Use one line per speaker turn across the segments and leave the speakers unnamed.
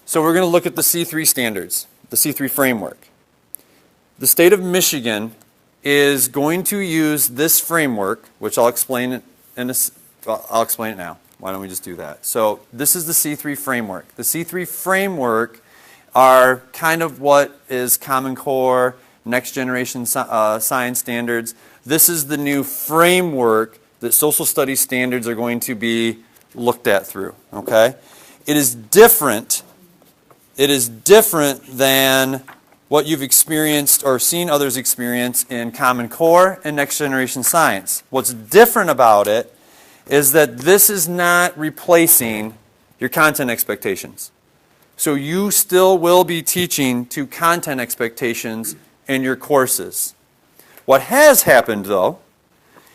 So we're going to look at the C3 standards, the C3 framework. The state of Michigan is going to use this framework, which I'll explain I'll explain it now. Why don't we just do that? So this is the C3 framework. The C3 framework are kind of what is Common Core, next generation science standards. This is the new framework that social studies standards are going to be looked at through. Okay? It is different. It is different than what you've experienced or seen others experience in Common Core and next generation science. What's different about it is that this is not replacing your content expectations. So you still will be teaching to content expectations in your courses. What has happened, though,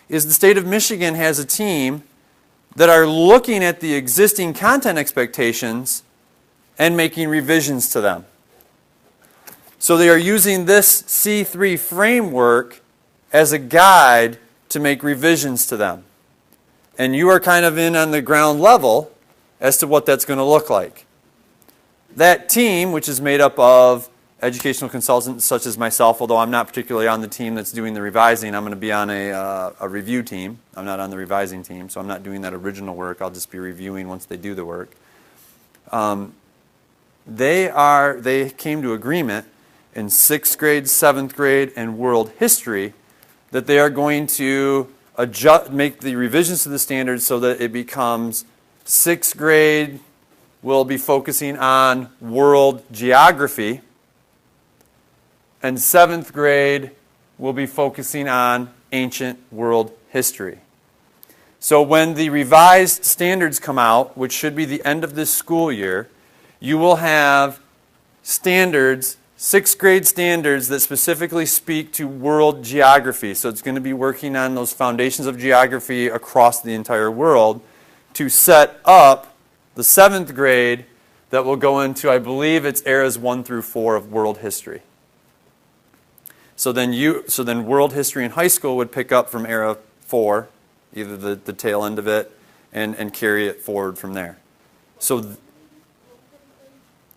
is the state of Michigan has a team that are looking at the existing content expectations and making revisions to them. So they are using this C3 framework as a guide to make revisions to them. And you are kind of in on the ground level as to what that's going to look like. That team, which is made up of educational consultants such as myself, although I'm not particularly on the team that's doing the revising, I'm going to be on a review team. I'm not on the revising team, so I'm not doing that original work. I'll just be reviewing once they do the work. They came to agreement in 6th grade, 7th grade, and world history that they are going to make the revisions to the standards so that it becomes 6th grade will be focusing on world geography, and 7th grade will be focusing on ancient world history. So when the revised standards come out, which should be the end of this school year, you will have standards, 6th grade standards that specifically speak to world geography. So it's going to be working on those foundations of geography across the entire world to set up the 7th grade that will go into, I believe it's eras 1 through 4 of world history. So then world history in high school would pick up from era 4, either the tail end of it, and carry it forward from there. So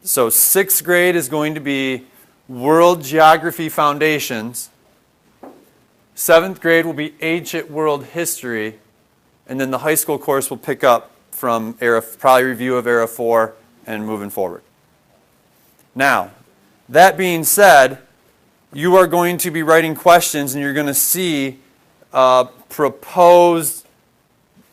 6th grade is going to be World Geography Foundations. 7th grade will be Ancient World History. And then the high school course will pick up from probably review of Era 4 and moving forward. Now, that being said, you are going to be writing questions and you're going to see proposed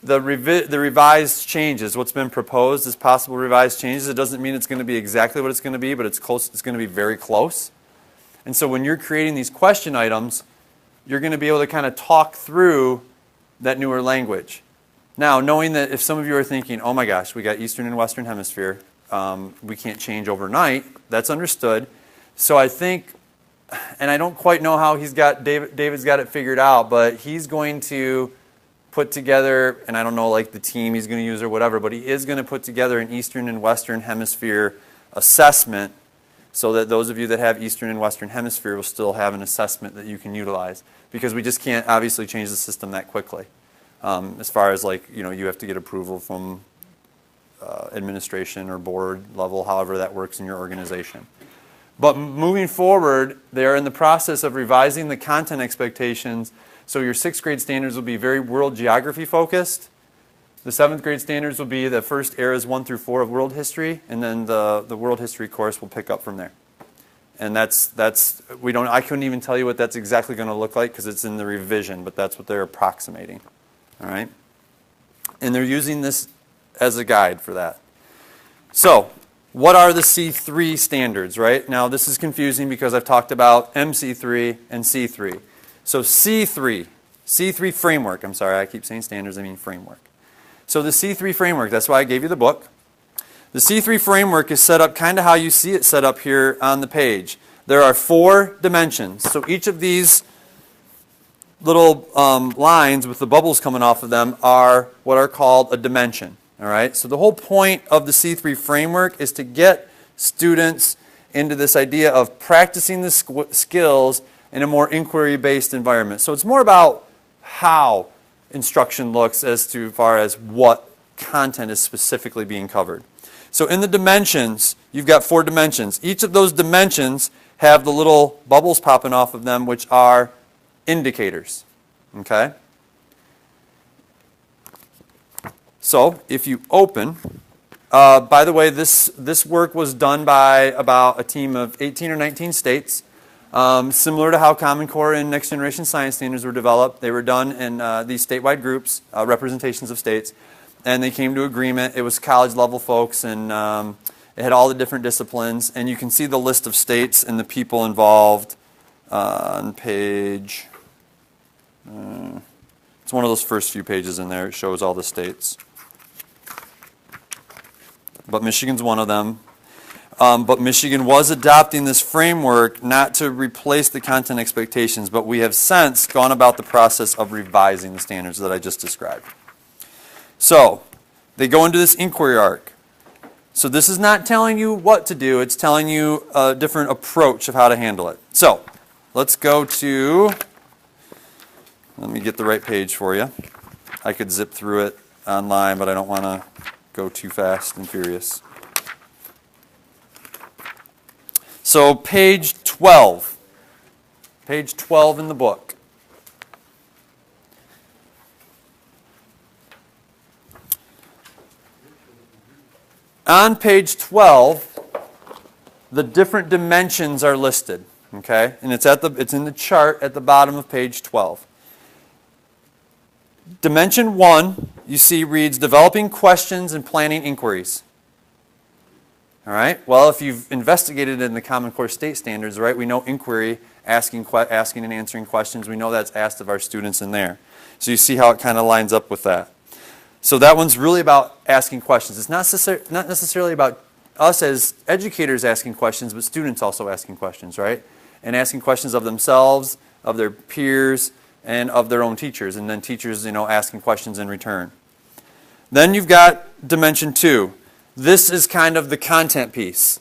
the revised changes. What's been proposed is possible revised changes. It doesn't mean it's going to be exactly what it's going to be, but it's close. It's going to be very close. And so when you're creating these question items, you're going to be able to kind of talk through that newer language. Now, knowing that if some of you are thinking, oh my gosh, we got Eastern and Western Hemisphere, we can't change overnight, that's understood. So I think, and I don't quite know how David's got it figured out, but he's going to put together, and I don't know like the team he's going to use or whatever, but he is going to put together an Eastern and Western Hemisphere assessment so that those of you that have Eastern and Western Hemisphere will still have an assessment that you can utilize, because we just can't obviously change the system that quickly. As far as like, you have to get approval from administration or board level, however that works in your organization. But moving forward, they're in the process of revising the content expectations. So your 6th grade standards will be very world geography focused. The 7th grade standards will be the first eras 1 through 4 of world history, and then the world history course will pick up from there. And I couldn't even tell you what that's exactly going to look like because it's in the revision, but that's what they're approximating. All right? And they're using this as a guide for that. So, what are the C3 standards, right? Now, this is confusing because I've talked about MC3 and C3. So C3 framework. I'm sorry, I keep saying standards, I mean framework. So the C3 framework, that's why I gave you the book. The C3 framework is set up kind of how you see it set up here on the page. There are 4 dimensions. So each of these little lines with the bubbles coming off of them are what are called a dimension. All right? So the whole point of the C3 framework is to get students into this idea of practicing the skills in a more inquiry-based environment. So it's more about how instruction looks as to far as what content is specifically being covered. So in the dimensions, you've got 4 dimensions. Each of those dimensions have the little bubbles popping off of them, which are indicators. Okay? So if you open, by the way, this work was done by about a team of 18 or 19 states. Similar to how Common Core and Next Generation Science Standards were developed, they were done in these statewide groups, representations of states, and they came to agreement. It was college-level folks, and it had all the different disciplines, and you can see the list of states and the people involved on page, it's one of those first few pages in there. It shows all the states. But Michigan's one of them. But Michigan was adopting this framework not to replace the content expectations, but we have since gone about the process of revising the standards that I just described. So, they go into this inquiry arc. So this is not telling you what to do, it's telling you a different approach of how to handle it. So, let's go to, let me get the right page for you. I could zip through it online, but I don't want to go too fast and furious. So page 12. Page 12 in the book. On page 12, the different dimensions are listed. Okay? And it's in the chart at the bottom of page 12. Dimension 1, you see, reads developing questions and planning inquiries. All right? Well, if you've investigated in the Common Core state standards, right, we know inquiry, asking and answering questions, we know that's asked of our students in there. So you see how it kind of lines up with that. So that one's really about asking questions. It's not necessarily about us as educators asking questions, but students also asking questions, right? And asking questions of themselves, of their peers, and of their own teachers, and then teachers, asking questions in return. Then you've got dimension 2. This is kind of the content piece.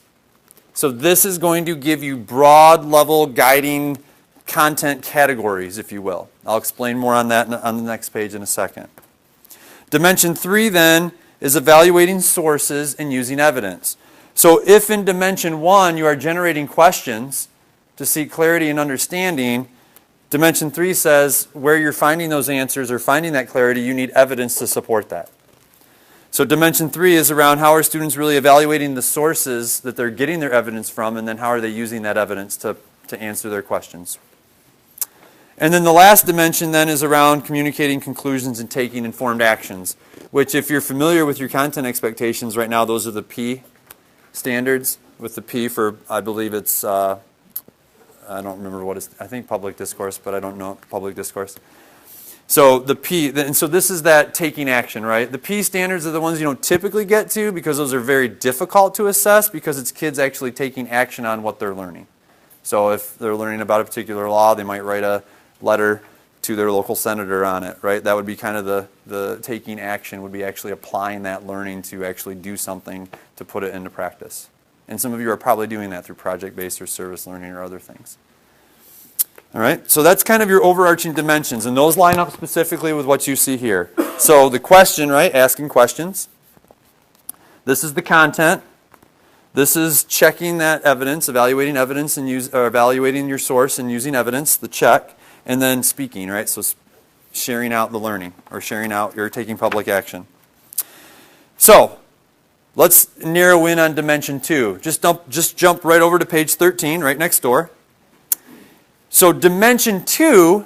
So this is going to give you broad level guiding content categories, if you will. I'll explain more on that on the next page in a second. Dimension 3 then is evaluating sources and using evidence. So if in dimension 1 you are generating questions to seek clarity and understanding, dimension 3 says where you're finding those answers or finding that clarity, you need evidence to support that. So dimension 3 is around how are students really evaluating the sources that they're getting their evidence from, and then how are they using that evidence to answer their questions. And then the last dimension then is around communicating conclusions and taking informed actions, which if you're familiar with your content expectations right now, those are the P standards, with the P for, I believe it's, I don't remember what it's, I think public discourse, but I don't know public discourse. So the P, and so this is that taking action, right? The P standards are the ones you don't typically get to because those are very difficult to assess because it's kids actually taking action on what they're learning. So if they're learning about a particular law, they might write a letter to their local senator on it, right? That would be kind of the taking action, would be actually applying that learning to actually do something to put it into practice. And some of you are probably doing that through project-based or service learning or other things. All right, so that's kind of your overarching dimensions, and those line up specifically with what you see here. So the question, right, asking questions. This is the content. This is checking that evidence, evaluating evidence, and evaluating your source and using evidence, the check, and then speaking, right? So sharing out the learning, or sharing out your taking public action. So let's narrow in on dimension 2. Just jump right over to page 13, right next door. So dimension 2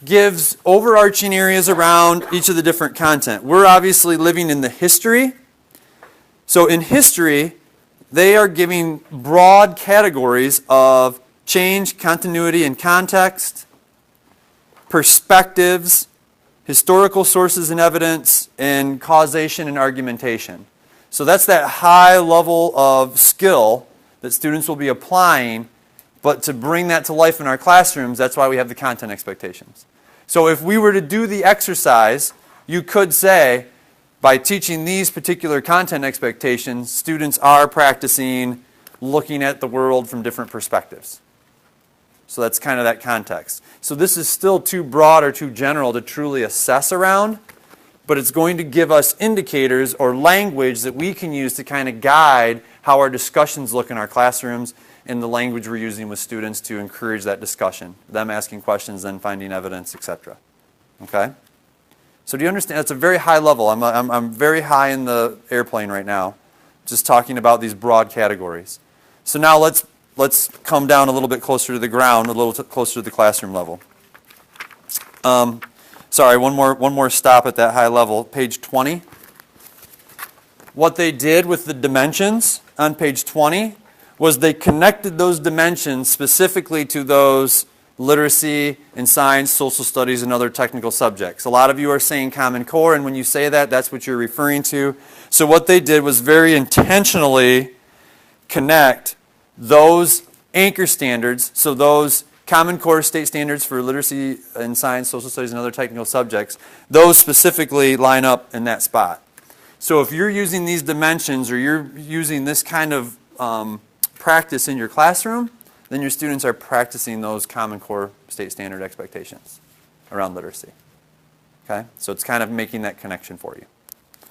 gives overarching areas around each of the different content. We're obviously living in the history. So in history, they are giving broad categories of change, continuity, and context, perspectives, historical sources and evidence, and causation and argumentation. So that's that high level of skill that students will be applying. But to bring that to life in our classrooms, that's why we have the content expectations. So if we were to do the exercise, you could say, by teaching these particular content expectations, students are practicing looking at the world from different perspectives. So that's kind of that context. So this is still too broad or too general to truly assess around, but it's going to give us indicators or language that we can use to kind of guide how our discussions look in our classrooms and the language we're using with students to encourage that discussion, them asking questions, then finding evidence, etc. Okay? So do you understand? That's a very high level. I'm very high in the airplane right now, just talking about these broad categories. So now let's come down a little bit closer to the ground, a little closer to the classroom level. Sorry, one more stop at that high level. Page 20. What they did with the dimensions on page 20 was they connected those dimensions specifically to those literacy and science, social studies, and other technical subjects. A lot of you are saying Common Core, and when you say that, that's what you're referring to. So what they did was very intentionally connect those anchor standards, so those Common Core state standards for literacy and science, social studies, and other technical subjects, those specifically line up in that spot. So if you're using these dimensions or you're using this kind of practice in your classroom, then your students are practicing those Common Core state standard expectations around literacy. Okay? So it's kind of making that connection for you.